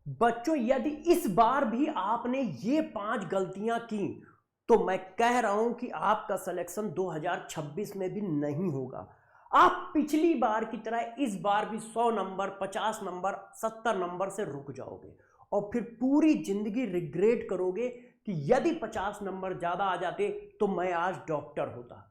बच्चों यदि इस बार भी आपने ये 5 गलतियां की तो मैं कह रहा हूं कि आपका सिलेक्शन 2026 में भी नहीं होगा। आप पिछली बार की तरह इस बार भी 100 नंबर, 50 नंबर, 70 नंबर से रुक जाओगे और फिर पूरी जिंदगी रिग्रेट करोगे कि यदि 50 नंबर ज्यादा आ जाते तो मैं आज डॉक्टर होता,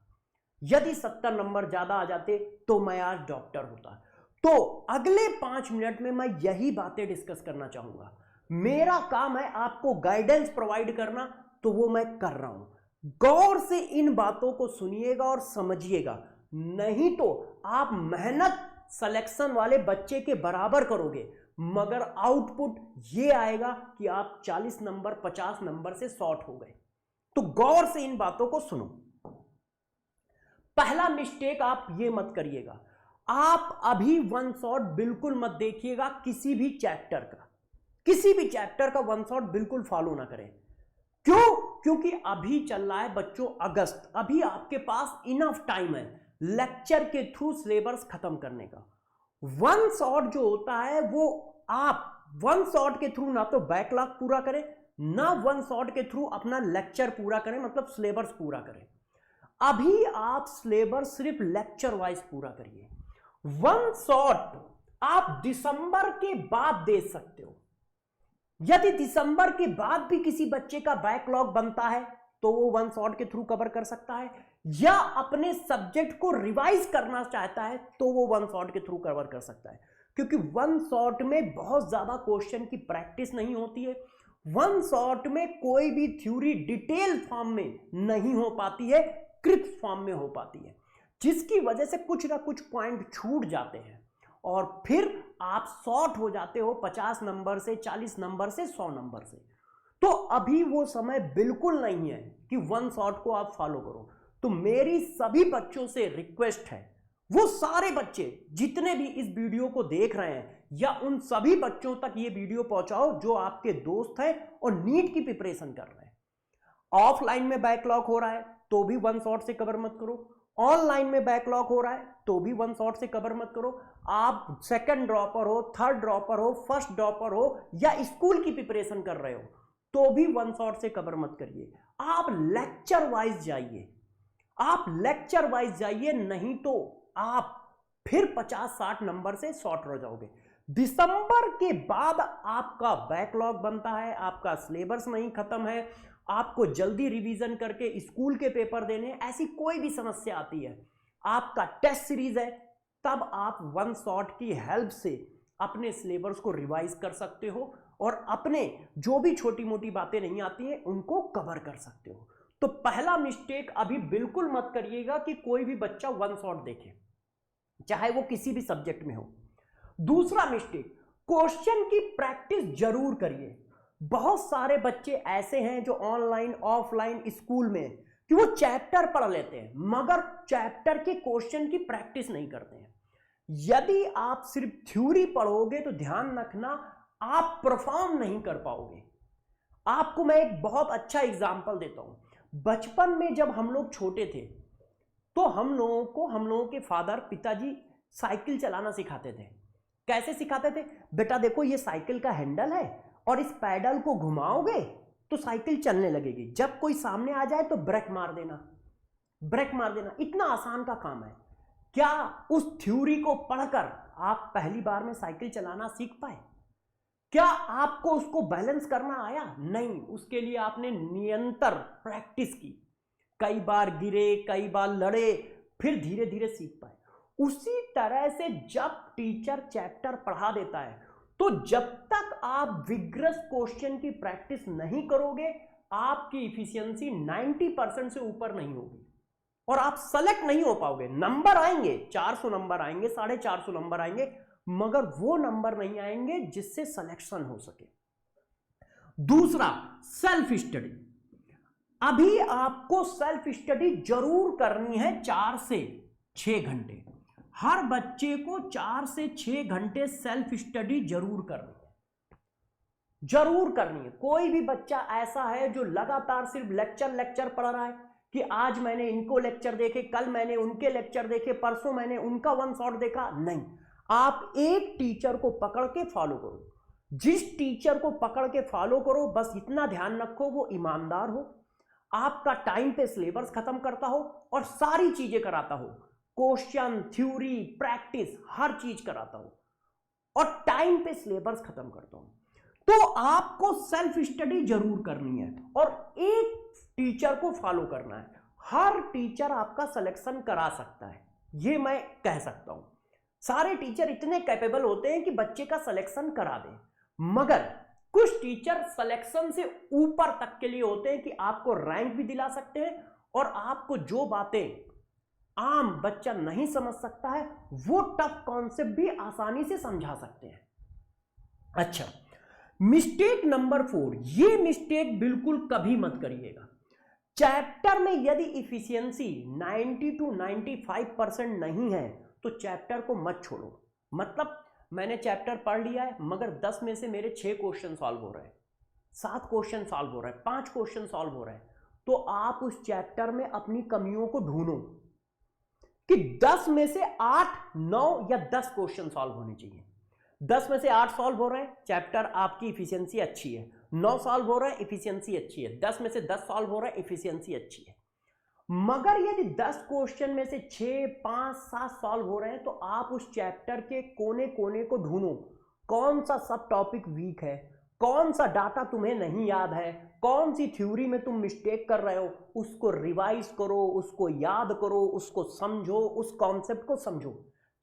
यदि 70 नंबर ज्यादा आ जाते तो मैं आज डॉक्टर होता। तो अगले 5 मिनट में मैं यही बातें डिस्कस करना चाहूंगा। मेरा काम है आपको गाइडेंस प्रोवाइड करना, तो वो मैं कर रहा हूं। गौर से इन बातों को सुनिएगा और समझिएगा, नहीं तो आप मेहनत सिलेक्शन वाले बच्चे के बराबर करोगे मगर आउटपुट ये आएगा कि आप 40 नंबर 50 नंबर से शॉर्ट हो गए। तो गौर से इन बातों को सुनो। पहला मिस्टेक आप ये मत करिएगा, आप अभी वन शॉट बिल्कुल मत देखिएगा किसी भी चैप्टर का, किसी भी चैप्टर का वन शॉट बिल्कुल फॉलो ना करें। क्यों? क्योंकि अभी चल रहा है बच्चों अगस्त, अभी आपके पास इनफ टाइम है लेक्चर के थ्रू सिलेबस खत्म करने का। वन शॉट जो होता है वो आप वन शॉट के थ्रू ना तो बैकलॉग पूरा करें, ना वन शॉट के थ्रू अपना लेक्चर पूरा करें, मतलब सिलेबस पूरा करें। अभी आप सिलेबस सिर्फ लेक्चर वाइज पूरा करिए। वन शॉट आप दिसंबर के बाद दे सकते हो। यदि दिसंबर के बाद भी किसी बच्चे का बैकलॉग बनता है तो वो वन शॉट के थ्रू कवर कर सकता है, या अपने सब्जेक्ट को रिवाइज करना चाहता है तो वो वन शॉट के थ्रू कवर कर सकता है। क्योंकि वन शॉट में बहुत ज्यादा क्वेश्चन की प्रैक्टिस नहीं होती है, वन शॉट में कोई भी थ्योरी डिटेल फॉर्म में नहीं हो पाती है, क्रिप्स फॉर्म में हो पाती है, जिसकी वजह से कुछ ना कुछ पॉइंट छूट जाते हैं और फिर आप शॉर्ट हो जाते हो 50 नंबर से, 40 नंबर से, 100 नंबर से। तो अभी वो समय बिल्कुल नहीं है कि वन शॉट को आप फॉलो करो। तो मेरी सभी बच्चों से रिक्वेस्ट है, वो सारे बच्चे जितने भी इस वीडियो को देख रहे हैं या उन सभी बच्चों तक ये वीडियो पहुंचाओ जो आपके दोस्त हैं और नीट की प्रिपरेशन कर रहे हैं। ऑफलाइन में बैकलॉग हो रहा है तो भी वन शॉट से कवर मत करो, ऑनलाइन में बैकलॉग हो रहा है तो भी वन शॉट से कवर मत करो। आप सेकंड ड्रॉपर हो, थर्ड ड्रॉपर हो, फर्स्ट ड्रॉपर हो या स्कूल की प्रिपरेशन कर रहे हो तो भी वन शॉट से कवर मत करिए। आप लेक्चर वाइज जाइए, आप लेक्चर वाइज जाइए, नहीं तो आप फिर 50-60 नंबर से शॉर्ट रह जाओगे। दिसंबर के बाद आपका बैकलॉग बनता है, आपका सिलेबस नहीं खत्म है, आपको जल्दी रिवीजन करके स्कूल के पेपर देने, ऐसी कोई भी समस्या आती है, आपका टेस्ट सीरीज है, तब आप वन शॉट की हेल्प से अपने सिलेबस को रिवाइज कर सकते हो और अपने जो भी छोटी मोटी बातें नहीं आती हैं उनको कवर कर सकते हो। तो पहला मिस्टेक अभी बिल्कुल मत करिएगा कि कोई भी बच्चा वन शॉट देखे, चाहे वो किसी भी सब्जेक्ट में हो। दूसरा मिस्टेक, क्वेश्चन की प्रैक्टिस जरूर करिए। बहुत सारे बच्चे ऐसे हैं जो ऑनलाइन ऑफलाइन स्कूल में कि वो चैप्टर पढ़ लेते हैं मगर चैप्टर के क्वेश्चन की प्रैक्टिस नहीं करते हैं। यदि आप सिर्फ थ्योरी पढ़ोगे तो ध्यान रखना आप परफॉर्म नहीं कर पाओगे। आपको मैं एक बहुत अच्छा एग्जांपल देता हूं। बचपन में जब हम लोग छोटे थे तो हम लोगों के फादर पिताजी साइकिल चलाना सिखाते थे। कैसे सिखाते थे? बेटा देखो ये साइकिल का हैंडल है और इस पैडल को घुमाओगे तो साइकिल चलने लगेगी, जब कोई सामने आ जाए तो ब्रेक मार देना, ब्रेक मार देना। इतना आसान का काम है। क्या उस थ्योरी को पढ़कर आप पहली बार में साइकिल चलाना सीख पाए? क्या आपको उसको बैलेंस करना आया? नहीं, उसके लिए आपने निरंतर प्रैक्टिस की, कई बार गिरे, कई बार लड़े, फिर धीरे धीरे सीख पाए। उसी तरह से जब टीचर चैप्टर पढ़ा देता है तो जब तक आप विग्रस क्वेश्चन की प्रैक्टिस नहीं करोगे आपकी इफिशियंसी 90% से ऊपर नहीं होगी और आप सेलेक्ट नहीं हो पाओगे। नंबर आएंगे, 400 नंबर आएंगे, 450 नंबर आएंगे, मगर वो नंबर नहीं आएंगे जिससे सिलेक्शन हो सके। दूसरा, सेल्फ स्टडी। अभी आपको सेल्फ स्टडी जरूर करनी है 4 से 6 घंटे। हर बच्चे को 4 से 6 घंटे सेल्फ स्टडी जरूर करनी है, जरूर करनी है। कोई भी बच्चा ऐसा है जो लगातार सिर्फ लेक्चर पढ़ रहा है कि आज मैंने इनको लेक्चर देखे, कल मैंने उनके लेक्चर देखे, परसों मैंने उनका वन शॉट देखा, नहीं। आप एक टीचर को पकड़ के फॉलो करो। जिस टीचर को पकड़ के फॉलो करो, बस इतना ध्यान रखो वो ईमानदार हो, आपका टाइम पे सिलेबस खत्म करता हो और सारी चीजें कराता हो, क्वेश्चन, थ्योरी, प्रैक्टिस, हर चीज कराता हो और टाइम पे सिलेबस खत्म करता हूं, तो आपको सेल्फ स्टडी जरूर करनी है और एक टीचर को फॉलो करना है। हर टीचर आपका सिलेक्शन करा सकता है, ये मैं कह सकता हूं। सारे टीचर इतने कैपेबल होते हैं कि बच्चे का सिलेक्शन करा दें, मगर कुछ टीचर सिलेक्शन से ऊपर तक के लिए होते हैं कि आपको रैंक भी दिला सकते हैं और आपको जो बातें आम बच्चा नहीं समझ सकता है वो टफ कॉन्सेप्ट भी आसानी से समझा सकते हैं। अच्छा, मिस्टेक नंबर 4, ये मिस्टेक बिल्कुल कभी मत करिएगा। चैप्टर में यदि इफिशियंसी 90 to 95% नहीं है तो चैप्टर को मत छोड़ो। मतलब मैंने चैप्टर पढ़ लिया है मगर 10 में से मेरे 6 क्वेश्चन सॉल्व हो रहे हैं, 7 क्वेश्चन सॉल्व हो रहे हैं, 5 क्वेश्चन सॉल्व हो रहे हैं, तो आप उस चैप्टर में अपनी कमियों को ढूंढो कि 10 में से 8, 9 या 10 क्वेश्चन सॉल्व होने चाहिए। 10 में से 8 सॉल्व हो रहे हैं, चैप्टर आपकी इफिशियंसी अच्छी है। 9 सॉल्व हो रहे हैं, इफिशियंसी अच्छी है। 10 में से 10 सॉल्व हो रहे हैं, इफिशियंसी अच्छी है। मगर यदि 10 क्वेश्चन में से 6, 5, 7 सॉल्व हो रहे हैं तो आप उस चैप्टर के कोने कोने को ढूंढो, कौन सा सब टॉपिक वीक है, कौन सा डाटा तुम्हें नहीं याद है, कौन सी थ्योरी में तुम मिस्टेक कर रहे हो, उसको रिवाइज करो, उसको याद करो, उसको समझो, उस कॉन्सेप्ट को समझो,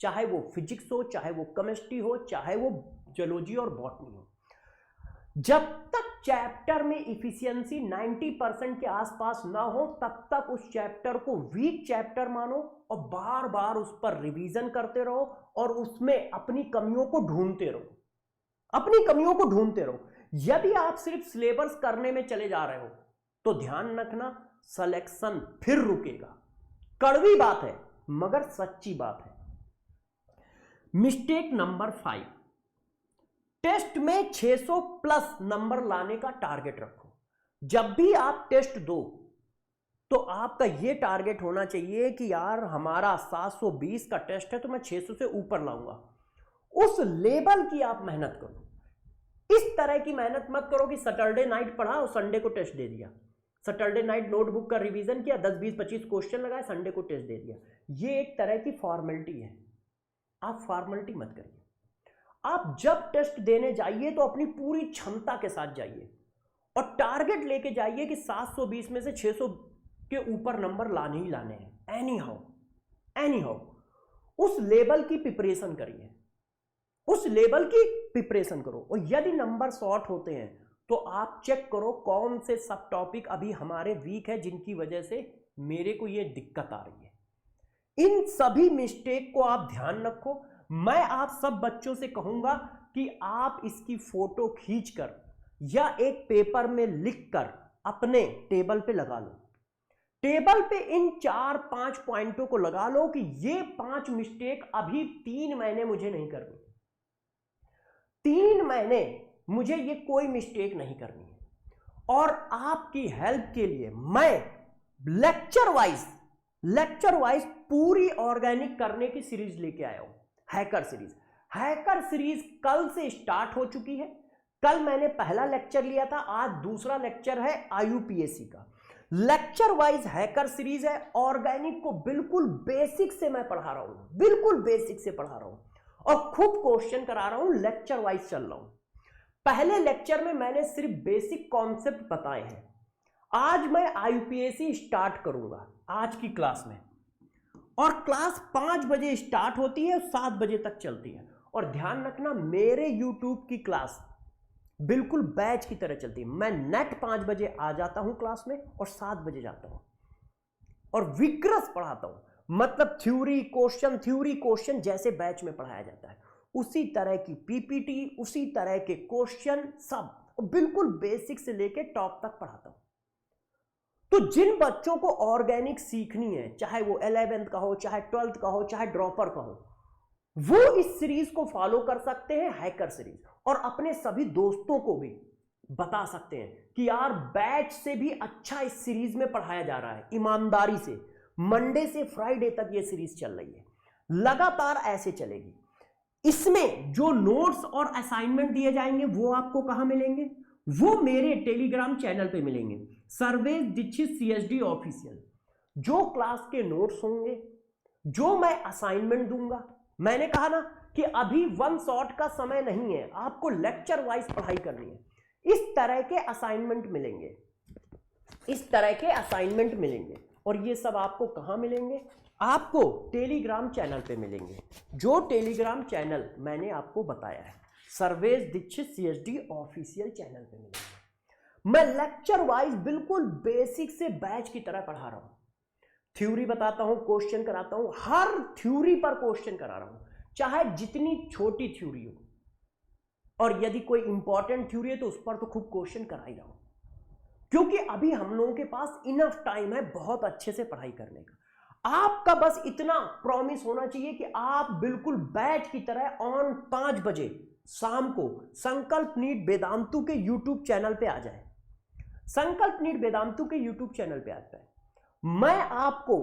चाहे वो फिजिक्स हो, चाहे वो केमिस्ट्री हो, चाहे वो जियोलॉजी और बॉटनी हो। जब तक चैप्टर में इफिशियंसी 90% के आसपास ना हो तब तक उस चैप्टर को वीक चैप्टर मानो और बार बार उस पर रिवीजन करते रहो और उसमें अपनी कमियों को ढूंढते रहो, अपनी कमियों को ढूंढते रहो। यदि आप सिर्फ सिलेबस करने में चले जा रहे हो तो ध्यान रखना सिलेक्शन फिर रुकेगा। कड़वी बात है मगर सच्ची बात है। मिस्टेक नंबर 5, टेस्ट में 600 प्लस नंबर लाने का टारगेट रखो। जब भी आप टेस्ट दो तो आपका यह टारगेट होना चाहिए कि यार हमारा 720 का टेस्ट है तो मैं 600 से ऊपर लाऊंगा। उस लेवल की आप मेहनत करो। इस तरह की मेहनत मत करो कि सैटरडे नाइट पढ़ा और संडे को टेस्ट दे दिया, सैटरडे नाइट नोटबुक का रिवीजन किया, 10, 20, 25 क्वेश्चन लगाए, संडे को टेस्ट दे दिया। ये एक तरह की फॉर्मेलिटी है, आप फॉर्मेलिटी मत करिए। आप जब टेस्ट देने जाइए तो अपनी पूरी क्षमता के साथ जाइए और टारगेट लेके जाइए कि 720 में से 600 के ऊपर नंबर लाने ही लाने हैं। एनी हाउ उस लेवल की प्रिपरेशन करिए, उस लेवल की प्रिपरेशन करो। और यदि नंबर शॉर्ट होते हैं तो आप चेक करो कौन से सब टॉपिक अभी हमारे वीक है जिनकी वजह से मेरे को ये दिक्कत आ रही है। इन सभी मिस्टेक को आप ध्यान रखो। मैं आप सब बच्चों से कहूंगा कि आप इसकी फोटो खींचकर या एक पेपर में लिखकर अपने टेबल पे लगा लो। टेबल पे इन 4-5 पॉइंटों को लगा लो कि ये 5 मिस्टेक अभी 3 महीने मुझे नहीं करनी, 3 महीने मुझे ये कोई मिस्टेक नहीं करनी है। और आपकी हेल्प के लिए मैं लेक्चर वाइज पूरी ऑर्गेनिक करने की सीरीज लेके आया हूं। हैकर सीरीज कल से स्टार्ट हो चुकी है। कल मैंने पहला लेक्चर लिया था, आज दूसरा लेक्चर है IUPAC का। लेक्चर वाइज हैकर सीरीज है। ऑर्गेनिक को बिल्कुल बेसिक से मैं पढ़ा रहा हूं, बिल्कुल बेसिक से पढ़ा रहा हूं और खूब क्वेश्चन करा रहा हूं, लेक्चर वाइज चल रहा हूं। पहले लेक्चर में मैंने सिर्फ बेसिक कॉन्सेप्ट बताए हैं। आज मैं IUPAC स्टार्ट करूंगा आज की क्लास में, और क्लास 5 बजे स्टार्ट होती है और 7 बजे तक चलती है। और ध्यान रखना मेरे YouTube की क्लास बिल्कुल बैच की तरह चलती है। मैं नेट 5 बजे आ जाता हूं क्लास में और 7 बजे जाता हूं और विग्रस पढ़ाता हूं। मतलब थ्योरी क्वेश्चन जैसे बैच में पढ़ाया जाता है उसी तरह की PPT, उसी तरह के क्वेश्चन, सब बिल्कुल बेसिक से लेके टॉप तक पढ़ाता हूं। तो जिन बच्चों को ऑर्गेनिक सीखनी है, चाहे वो 11th का हो, चाहे 12th का हो, चाहे ड्रॉपर का हो, वो इस सीरीज को फॉलो कर सकते हैं, हैकर सीरीज। और अपने सभी दोस्तों को भी बता सकते हैं कि यार बैच से भी अच्छा इस सीरीज में पढ़ाया जा रहा है, ईमानदारी से। मंडे से फ्राइडे तक ये सीरीज चल रही है, लगातार ऐसे चलेगी। इसमें जो नोट्स और असाइनमेंट दिए जाएंगे वो आपको कहां मिलेंगे? वो मेरे टेलीग्राम चैनल पे मिलेंगे, सर्वेश दीक्षित CSD ऑफिशियल। जो क्लास के नोट्स होंगे, जो मैं असाइनमेंट दूंगा, मैंने कहा ना कि अभी वन शॉट का समय नहीं है, आपको लेक्चर वाइज पढ़ाई करनी है। इस तरह के असाइनमेंट मिलेंगे, इस तरह के असाइनमेंट मिलेंगे, और ये सब आपको कहां मिलेंगे? आपको टेलीग्राम चैनल पे मिलेंगे, जो टेलीग्राम चैनल मैंने आपको बताया है, Sarvesh Dixit CSD official channel पे मिलेंगे। मैं लेक्चर वाइज बिल्कुल बेसिक से बैच की तरह पढ़ा रहा हूं, थ्योरी बताता हूं, क्वेश्चन कराता हूं, हर थ्योरी पर क्वेश्चन करा रहा हूं, चाहे जितनी छोटी थ्योरी हो, और यदि कोई इंपॉर्टेंट थ्योरी है तो उस पर तो खूब क्वेश्चन करा ही रहा हूं, क्योंकि अभी हम लोगों के पास इनफ टाइम है बहुत अच्छे से पढ़ाई करने का। आपका बस इतना प्रॉमिस होना चाहिए कि आप बिल्कुल बैच की तरह ऑन 5 बजे शाम को संकल्प नीट वेदांतु के यूट्यूब चैनल पे आ जाए, संकल्प नीट वेदांतु के यूट्यूब चैनल पे आ जाए। मैं आपको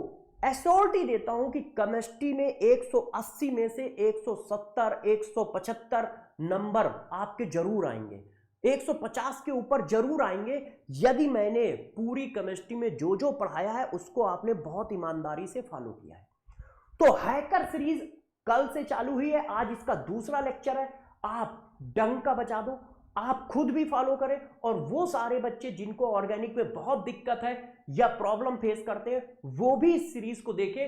एश्योरिटी देता हूं कि केमिस्ट्री में 180 में से 170 175 नंबर आपके जरूर आएंगे, 150 के ऊपर जरूर आएंगे, यदि मैंने पूरी केमिस्ट्री में जो जो पढ़ाया है उसको आपने बहुत ईमानदारी से फॉलो किया है। तो हैकर सीरीज कल से चालू हुई है, आज इसका दूसरा लेक्चर है। आप डंका बजा दो, आप खुद भी फॉलो करें, और वो सारे बच्चे जिनको ऑर्गेनिक में बहुत दिक्कत है या प्रॉब्लम फेस करते हैं वो भी इस सीरीज को देखें,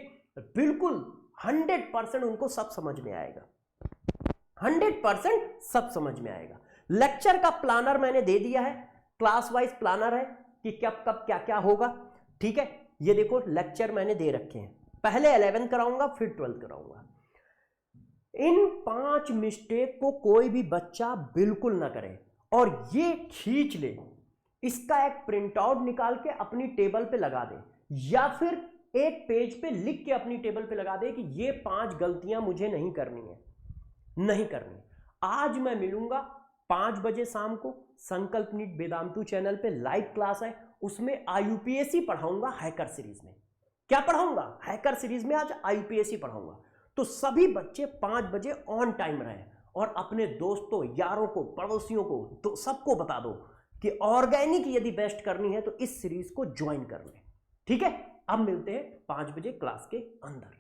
बिल्कुल 100% उनको सब समझ में आएगा, 100% सब समझ में आएगा। लेक्चर का प्लानर मैंने दे दिया है, क्लास वाइज प्लानर है कि कब कब क्या क्या होगा, ठीक है। ये देखो लेक्चर मैंने दे रखे हैं, पहले 11 कराऊंगा फिर 12 कराऊंगा। इन 5 मिस्टेक को कोई भी बच्चा बिल्कुल ना करे, और ये खींच ले, इसका एक प्रिंट आउट निकाल के अपनी टेबल पे लगा दे, या फिर एक पेज पे लिख के अपनी टेबल पे लगा दे कि ये 5 गलतियां मुझे नहीं करनी है, नहीं करनी। आज मैं मिलूंगा 5 बजे शाम को, संकल्प नीट वेदांतु चैनल पे लाइव क्लास है, उसमें IUPAC पढ़ाऊंगा हैकर सीरीज में। क्या पढ़ाऊंगा? हैकर सीरीज में आज IUPAC पढ़ाऊंगा। तो सभी बच्चे 5 बजे ऑन टाइम रहें, और अपने दोस्तों, यारों को, पड़ोसियों को, तो सबको बता दो कि ऑर्गेनिक यदि बेस्ट करनी है तो इस सीरीज को ज्वाइन कर लें, ठीक है। अब मिलते हैं 5 बजे क्लास के अंदर।